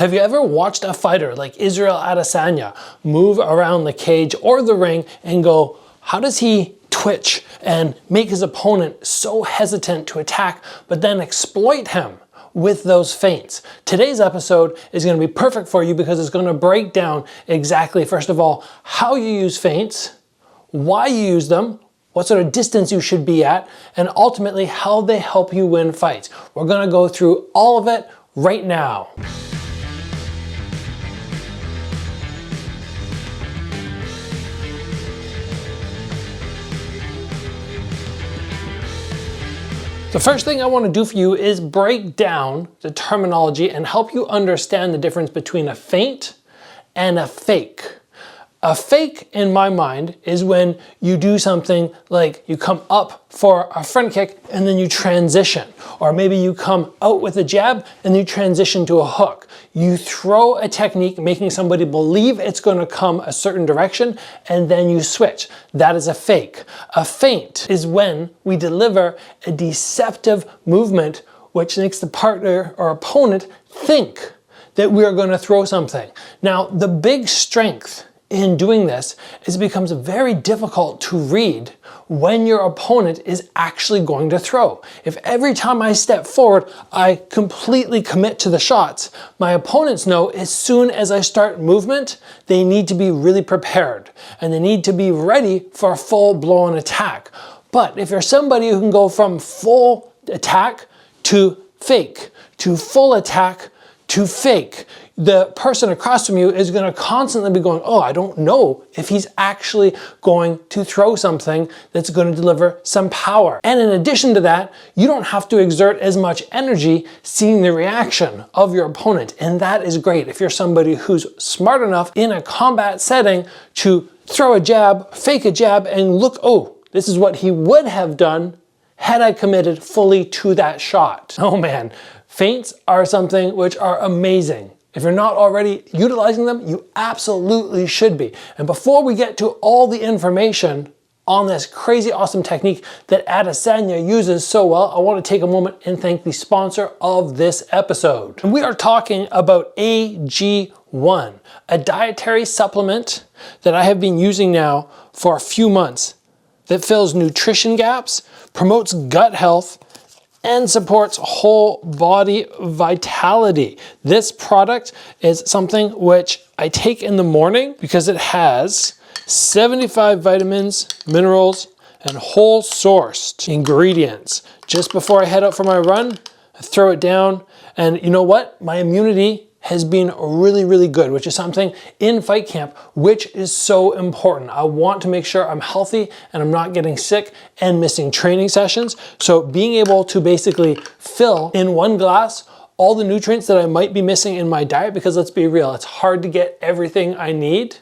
Have you ever watched a fighter like Israel Adesanya move around the cage or the ring and go, how does he twitch and make his opponent so hesitant to attack, but then exploit him with those feints? Today's episode is going to be perfect for you because it's going to break down exactly, first of all, how you use feints, why you use them, what sort of distance you should be at, and ultimately how they help you win fights. We're going to go through all of it right now. The first thing I want to do for you is break down the terminology and help you understand the difference between a feint and a fake. A fake, in my mind, is when you do something like you come up for a front kick and then you transition. Or maybe you come out with a jab and you transition to a hook. You throw a technique making somebody believe it's going to come a certain direction and then you switch. That is a fake. A feint is when we deliver a deceptive movement which makes the partner or opponent think that we are going to throw something. Now, the big strength in doing this is it becomes very difficult to read when your opponent is actually going to throw. If every time I step forward, I completely commit to the shots, my opponents know as soon as I start movement, they need to be really prepared and they need to be ready for a full-blown attack. But if you're somebody who can go from full attack to fake, to full attack to fake, the person across from you is going to constantly be going, oh, I don't know if he's actually going to throw something that's going to deliver some power. And in addition to that, you don't have to exert as much energy seeing the reaction of your opponent. And that is great if you're somebody who's smart enough in a combat setting to throw a jab, fake a jab, and look, oh, this is what he would have done had I committed fully to that shot. Oh man, feints are something which are amazing. If you're not already utilizing them, you absolutely should be. And before we get to all the information on this crazy awesome technique that Adesanya uses so well, I want to take a moment and thank the sponsor of this episode. And we are talking about AG1, a dietary supplement that I have been using now for a few months that fills nutrition gaps, promotes gut health, and supports whole body vitality. This product is something which I take in the morning because it has 75 vitamins, minerals, and whole sourced ingredients. Just before I head out for my run, I throw it down, and you know what? My immunity has been really, really good, which is something in fight camp, which is so important. I want to make sure I'm healthy and I'm not getting sick and missing training sessions. So being able to basically fill in one glass all the nutrients that I might be missing in my diet, because let's be real, it's hard to get everything I need.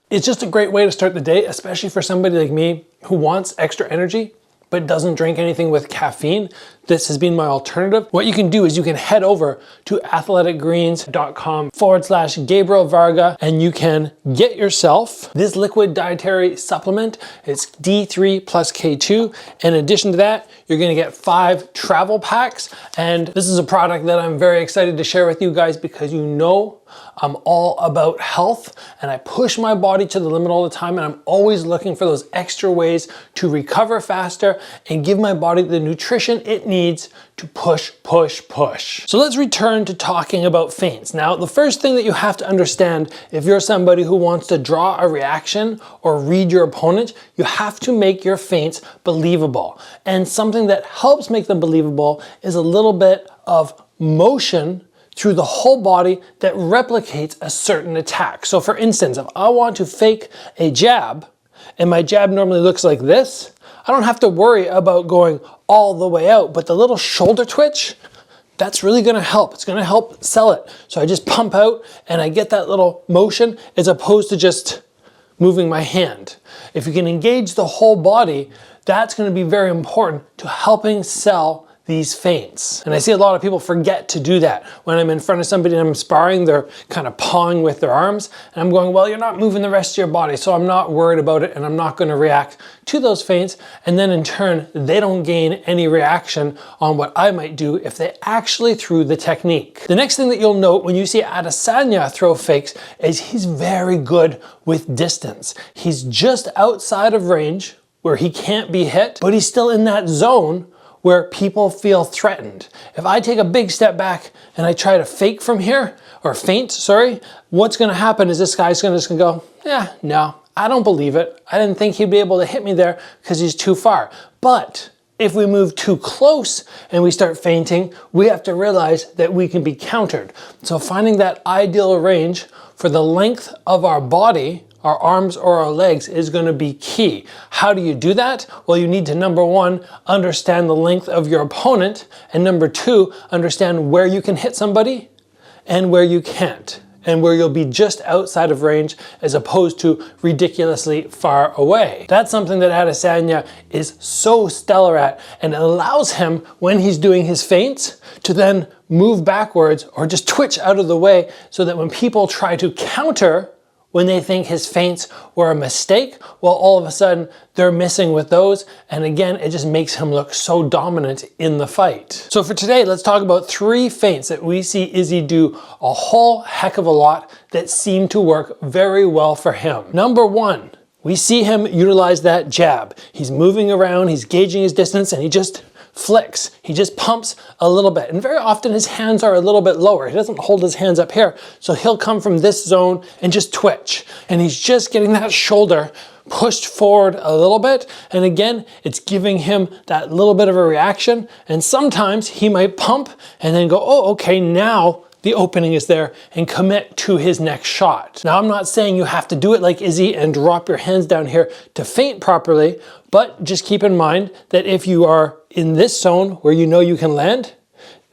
It's just a great way to start the day, especially for somebody like me who wants extra energy but doesn't drink anything with caffeine. This has been my alternative. What you can do is you can head over to athleticgreens.com/Gabriel Varga and you can get yourself this liquid dietary supplement. It's D3 plus K2. In addition to that, you're gonna get 5 travel packs. And this is a product that I'm very excited to share with you guys because you know I'm all about health and I push my body to the limit all the time, and I'm always looking for those extra ways to recover faster and give my body the nutrition it needs to push. So let's return to talking about feints. Now, the first thing that you have to understand if you're somebody who wants to draw a reaction or read your opponent, you have to make your feints believable. And something that helps make them believable is a little bit of motion through the whole body that replicates a certain attack. So for instance, if I want to fake a jab, and my jab normally looks like this, I don't have to worry about going all the way out, but the little shoulder twitch, that's really gonna help. It's gonna help sell it. So I just pump out and I get that little motion as opposed to just moving my hand. If you can engage the whole body, that's gonna be very important to helping sell these feints. And I see a lot of people forget to do that. When I'm in front of somebody and I'm sparring, they're kind of pawing with their arms, and I'm going, well, you're not moving the rest of your body, so I'm not worried about it, and I'm not going to react to those feints. And then in turn, they don't gain any reaction on what I might do if they actually threw the technique. The next thing that you'll note when you see Adesanya throw fakes is he's very good with distance. He's just outside of range where he can't be hit, but he's still in that zone where people feel threatened. If I take a big step back and I try to fake from here, or feint, sorry, what's gonna happen is this guy's just gonna go, yeah, no, I don't believe it. I didn't think he'd be able to hit me there because he's too far. But if we move too close and we start feinting, we have to realize that we can be countered. So finding that ideal range for the length of our body, our arms or our legs, is going to be key. How do you do that? Well, you need to, number one, understand the length of your opponent, and number two, understand where you can hit somebody and where you can't, and where you'll be just outside of range as opposed to ridiculously far away. That's something that Adesanya is so stellar at, and it allows him, when he's doing his feints, to then move backwards or just twitch out of the way, so that when people try to counter when they think his feints were a mistake, well, all of a sudden they're missing with those. And again, it just makes him look so dominant in the fight. So for today, let's talk about 3 feints that we see Izzy do a whole heck of a lot that seem to work very well for him. Number 1, we see him utilize that jab. He's moving around, he's gauging his distance, and he just flicks. He just pumps a little bit. And very often his hands are a little bit lower. He doesn't hold his hands up here. So he'll come from this zone and just twitch. And he's just getting that shoulder pushed forward a little bit. And again, it's giving him that little bit of a reaction. And sometimes he might pump and then go, oh, okay, now the opening is there, and commit to his next shot. Now, I'm not saying you have to do it like Izzy and drop your hands down here to feint properly, but just keep in mind that if you are in this zone where you know you can land,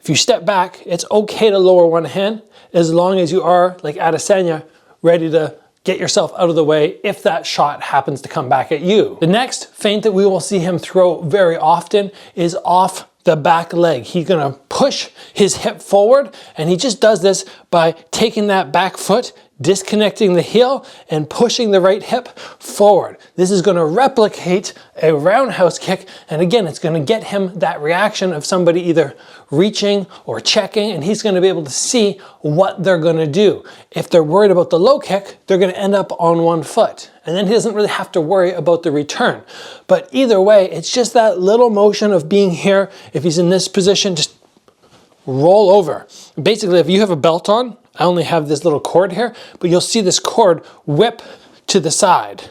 if you step back, it's okay to lower one hand as long as you are, like Adesanya, ready to get yourself out of the way if that shot happens to come back at you. The next feint that we will see him throw very often is off the back leg. He's gonna push his hip forward, and he just does this by taking that back foot, disconnecting the heel, and pushing the right hip forward. This is gonna replicate a roundhouse kick, and again, it's gonna get him that reaction of somebody either reaching or checking, and he's gonna be able to see what they're gonna do. If they're worried about the low kick, they're gonna end up on one foot, and then he doesn't really have to worry about the return. But either way, it's just that little motion of being here. If he's in this position, just roll over. Basically, if you have a belt on, I only have this little cord here, but you'll see this cord whip to the side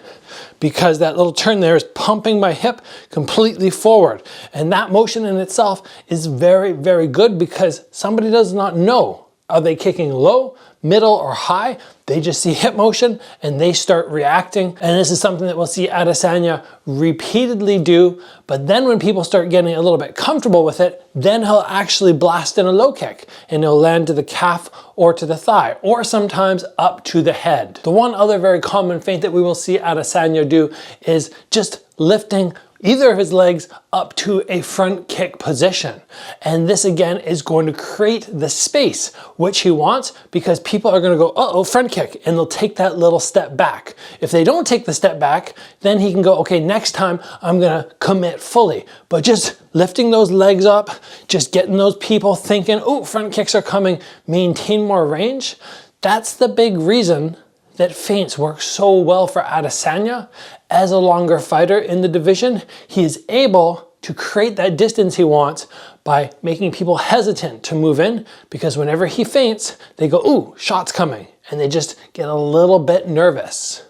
because that little turn there is pumping my hip completely forward. And that motion in itself is very, very good because somebody does not know, are they kicking low, middle, or high? They just see hip motion and they start reacting. And this is something that we'll see Adesanya repeatedly do. But then when people start getting a little bit comfortable with it, then he'll actually blast in a low kick and he'll land to the calf or to the thigh, or sometimes up to the head. The one other very common feint that we will see Adesanya do is just lifting either of his legs up to a front kick position. And this again is going to create the space which he wants, because people are going to go, uh-oh, front kick, and they'll take that little step back. If they don't take the step back, then he can go, okay, next time I'm going to commit fully. But just lifting those legs up, just getting those people thinking, oh, front kicks are coming, maintain more range. That's the big reason that feints work so well for Adesanya. As a longer fighter in the division, he is able to create that distance he wants by making people hesitant to move in, because whenever he feints, they go, ooh, shot's coming, and they just get a little bit nervous.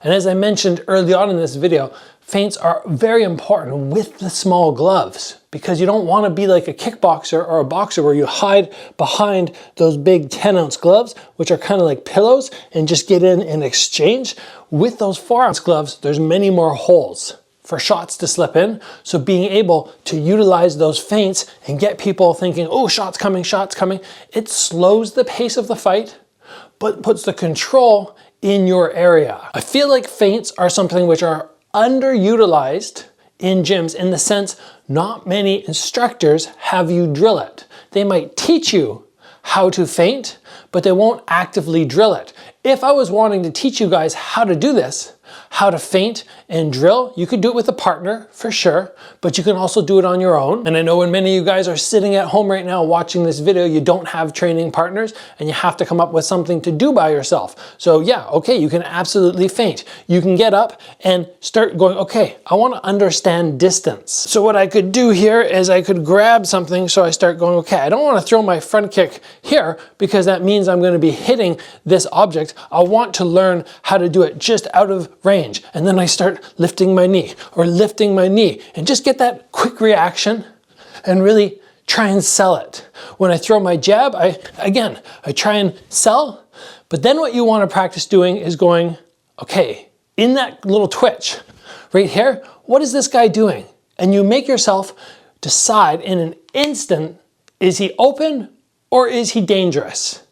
And as I mentioned early on in this video, feints are very important with the small gloves, because you don't want to be like a kickboxer or a boxer where you hide behind those big 10-ounce gloves, which are kind of like pillows, and just get in and exchange. With those 4-ounce gloves, there's many more holes for shots to slip in. So being able to utilize those feints and get people thinking, oh, shot's coming, it slows the pace of the fight, but puts the control in your area. I feel like feints are something which are underutilized in gyms, in the sense not many instructors have you drill it. They might teach you how to feint, but they won't actively drill it. If I was wanting to teach you guys how to do this, how to feint and drill, you could do it with a partner for sure, but you can also do it on your own. And I know when many of you guys are sitting at home right now watching this video, you don't have training partners and you have to come up with something to do by yourself. So yeah, okay, you can absolutely feint. You can get up and start going, okay, I want to understand distance. So what I could do here is I could grab something, so I start going, okay, I don't want to throw my front kick here because that means I'm going to be hitting this object. I want to learn how to do it just out of range. And then I start lifting my knee and just get that quick reaction and really try and sell it. When I throw my jab, I try and sell, but then what you want to practice doing is going, okay, in that little twitch right here, what is this guy doing? And you make yourself decide in an instant, is he open or is he dangerous?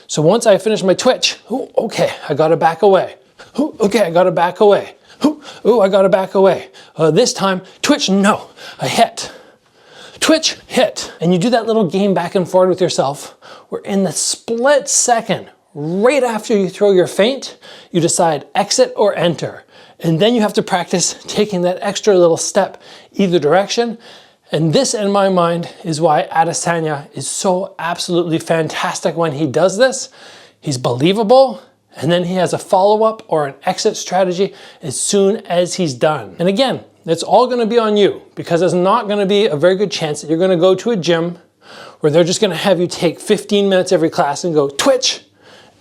So once I finish my twitch, okay, I gotta back away. Okay, I gotta back away. I gotta back away. This time, twitch, no, I hit. Twitch, hit. And you do that little game back and forth with yourself, where in the split second, right after you throw your feint, you decide exit or enter. And then you have to practice taking that extra little step either direction. And this, in my mind, is why Adesanya is so absolutely fantastic when he does this. He's believable, and then he has a follow-up or an exit strategy as soon as he's done. And again, it's all gonna be on you, because there's not gonna be a very good chance that you're gonna go to a gym where they're just gonna have you take 15 minutes every class and go twitch,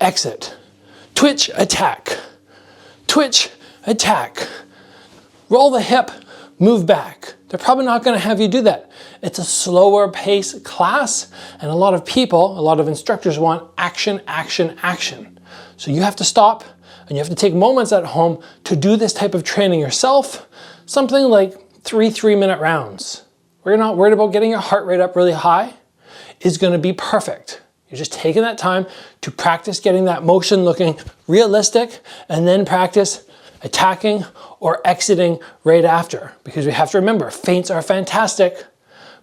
exit, twitch, attack, twitch, attack, roll the hip, move back. They're probably not gonna have you do that. It's a slower pace class, and a lot of people, a lot of instructors want action, action, action. So you have to stop, and you have to take moments at home to do this type of training yourself, something like 3 3-minute rounds, where you're not worried about getting your heart rate up really high, is gonna be perfect. You're just taking that time to practice getting that motion looking realistic, and then practice attacking or exiting right after. Because we have to remember, feints are fantastic,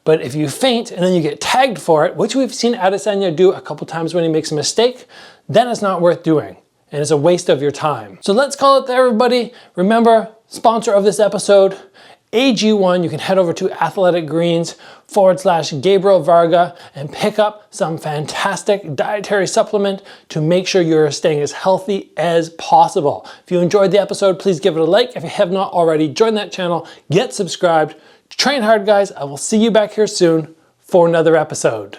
but if you feint and then you get tagged for it, which we've seen Adesanya do a couple times when he makes a mistake, then it's not worth doing, and it's a waste of your time. So let's call it there, everybody. Remember, sponsor of this episode, AG1. You can head over to Athletic Greens /Gabriel Varga and pick up some fantastic dietary supplement to make sure you're staying as healthy as possible. If you enjoyed the episode, please give it a like. If you have not already, join that channel, get subscribed. Train hard, guys. I will see you back here soon for another episode.